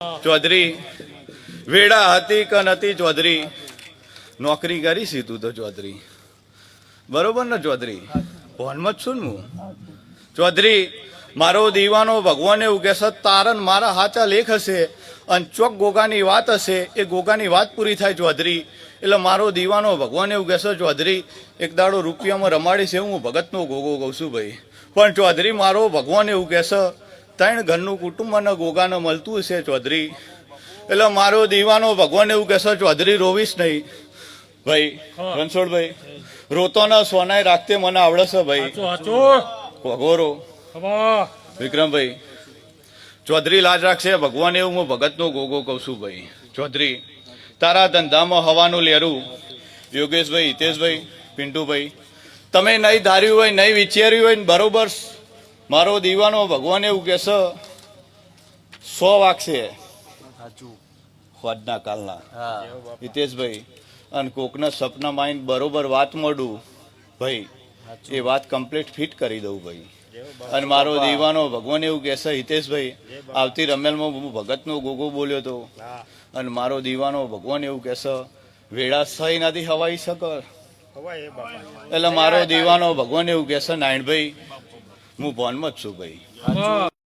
ચૌધરી વેડા હતી કે નથી ચૌધરી નોકરી કરી છે તું તો ચૌધરી બરોબર ને ચૌધરી ભોનમાં જ છું ને હું ચૌધરી મારો દીવાનો ભગવાન એવું કહેશે તારન મારા હાચા લેખ હશે અને ચોક ગોગાની વાત હશે એ ગોગાની વાત પૂરી થાય ચૌધરી એટલે મારો દીવાનો ભગવાન એવું કહેશે ચૌધરી એક દાડો રૂપિયામાં રમાડીશ એવું હું ભગતનો ગોગો કહું છું ભાઈ પણ ચૌધરી મારો ભગવાન એવું કહેશે ત્રણ ઘરનું કુટુંબ અને ગોગાને મળતું હશે ચૌધરી એટલે મારો દીવાનો ભગવાન એવું કહેશે ચૌધરી રોવીશ નહીં ભાઈ રણછોડભાઈ રોતો ના સોનાય રાખતે મને આવડે છે ભાઈ ભગોરો વિક્રમભાઈ ચૌધરી લાજ રાખશે ભગવાન એવું હું ભગતનો ગોગો કહું છું ભાઈ ચૌધરી તારા ધંધામાં હવાનું લેરું યોગેશભાઈ હિતેશભાઈ પિન્ટુભાઈ તમે નહીં ધાર્યું હોય નહીં વિચાર્યું હોય ને બરોબર મારો દીવાનો ભગવાન એવું કહેશે 100 વાગશે ખોદના કાલના હિતેશભાઈ અને કોકના સપના માઇન્ડ બરોબર વાત મળું ભાઈ એ વાત કમ્પ્લીટ ફિટ કરી દઉં ભાઈ અને મારો દીવાનો ભગવાન એવું કહેશે હિતેશભાઈ આવતી રમેલમાં હું ભગતનો ગોગો બોલ્યો હતો અને મારો દીવાનો ભગવાન એવું કહેશે વેળા સહી નથી હવાઈ શકે એટલે મારો દીવાનો ભગવાન એવું કહેશે નારાયણભાઈ હું ભોનમાં જ છું ભાઈ